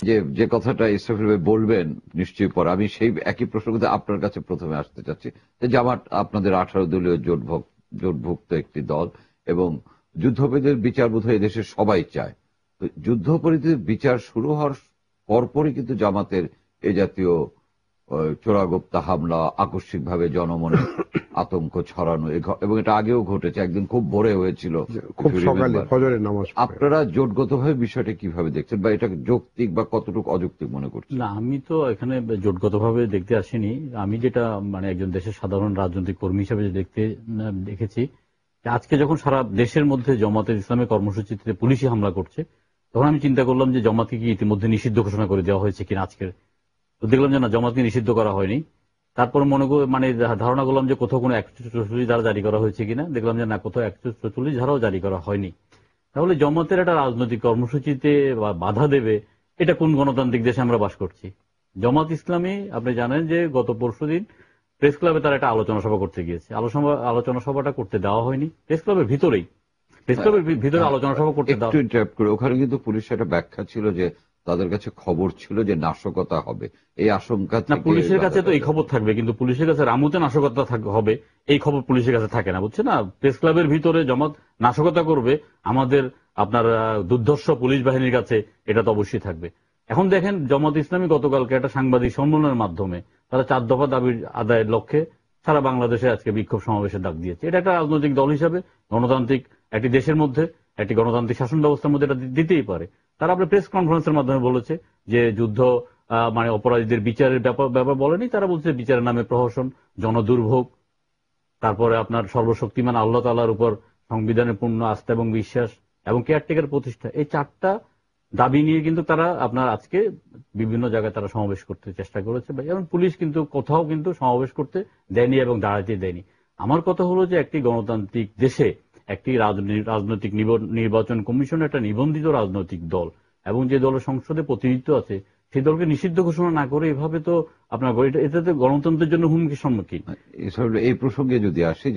যে যে কথাটা ইসরাফিল ভাই বলবেন নিশ্চয়ই পরে, আমি সেই একই প্রশ্ন কিন্তু আপনার কাছে প্রথমে আসতে চাচ্ছি যে জামাত আপনাদের 18 দলীয় জোটভুক্ত একটি দল এবং যুদ্ধবিদের বিচার বোধহয় এদেশের সবাই চায়। তো যুদ্ধপরাধীদের বিচার শুরু হওয়ার পরপরই কিন্তু জামাতের এই জাতীয় চোরাগোপ্তা হামলা, আকস্মিকভাবে জনমনে আতঙ্ক ছড়ানো, এবং এটা আগেও ঘটেছে, একদিন খুব ভোরে হয়েছিল, খুব সকালে ফজরের নামাজ। আপনারা জোটগতভাবে বিষয়টা কিভাবে দেখছেন বা এটা যৌক্তিক বা কতটুকু অযৌক্তিক মনে করছেন? না, আমি তো এখানে জোটগতভাবে দেখতে আসিনি। আমি যেটা মানে একজন দেশের সাধারণ রাজনৈতিক কর্মী হিসেবে দেখেছি, আজকে যখন সারা দেশের মধ্যে জামাতে ইসলামের কর্মসূচিতে পুলিশি হামলা করছে, তখন আমি চিন্তা করলাম যে জামাতকে কি ইতিমধ্যে নিষিদ্ধ ঘোষণা করে দেওয়া হয়েছে কিনা আজকের। তো দেখলাম যে না, জামাতকে নিষিদ্ধ করা হয়নি। তারপর মানে ধারণা করলাম যে কোথাও কোনো 144 ধারা জারি করা হয়েছে কিনা, দেখলাম যে না, কোথাও 144 ধারাও জারি করা হয়নি। তাহলে জামাতের একটা রাজনৈতিক কর্মসূচিতে বাধা দেবে, এটা কোন গণতান্ত্রিক দেশে আমরা বাস করছি? জামাত ইসলামী, আপনি জানেন যে গত পরশুদিন প্রেস ক্লাবে তারা একটা আলোচনা সভা করতে গিয়েছে। আলোচনা সভাটা করতে দেওয়া হয়নি প্রেস ক্লাবের ভিতরেই। প্রেস ক্লাবের ভিতরে আলোচনা সভা করতে দেওয়া। একটু ইন্টারাপ্ট করে, ওখানে কিন্তু পুলিশের একটা ব্যাখ্যা ছিল যে তাদের কাছে খবর ছিল যে নাশকতা হবে, এই আশঙ্কা না, পুলিশের কাছে তো এই খবর থাকবে, কিন্তু পুলিশের কাছে রামুতে নাশকতা হবে এই খবর পুলিশের কাছে থাকে না, বুঝছে না? প্রেস ক্লাবের ভিতরে জামাত নাশকতা করবে আমাদের আপনার দুর্ধর্ষ পুলিশ বাহিনীর কাছে, এটা তো অবশ্যই থাকবে। এখন দেখেন, জামাত ইসলামী গতকালকে একটা সাংবাদিক সম্মেলনের মাধ্যমে তারা 4 দফা দাবি আদায়ের লক্ষ্যে সারা বাংলাদেশে আজকে বিক্ষোভ সমাবেশের ডাক দিয়েছে। এটা একটা রাজনৈতিক দল হিসাবে গণতান্ত্রিক একটি দেশের মধ্যে, একটি গণতান্ত্রিক শাসন ব্যবস্থার মধ্যে এটা দিতেই পারে। তারা আপনার প্রেস কনফারেন্সের মাধ্যমে বলেছে যে যুদ্ধ মানে অপরাধীদের বিচারের ব্যাপার বলেনি, তারা বলছে বিচারের নামে প্রহসন, জনদুর্ভোগ, তারপরে আপনার সর্বশক্তিমান আল্লাহ তাআলার উপর সংবিধানের পূর্ণ আস্থা এবং বিশ্বাস এবং কেয়ারটেকার প্রতিষ্ঠা, এই 4টা দাবি নিয়ে কিন্তু তারা আপনার আজকে বিভিন্ন জায়গায় তারা সমাবেশ করতে চেষ্টা করেছে। এবং পুলিশ কিন্তু কোথাও কিন্তু সমাবেশ করতে দেয়নি এবং দাঁড়াতে দেয়নি। আমার কথা হলো যে একটি গণতান্ত্রিক দেশে একটি রাজনৈতিক নির্বাচন কমিশন একটা নিবন্ধিত রাজনৈতিক দল, এবং যে দলের সংসদে প্রতিনিধিত্ব আছে সেই দলকে নিষিদ্ধ ঘোষণা না করে এভাবে তো আপনার এটাতে গণতন্ত্রের জন্য হুমকির সম্মুখীন। এই প্রসঙ্গে যদি আসি,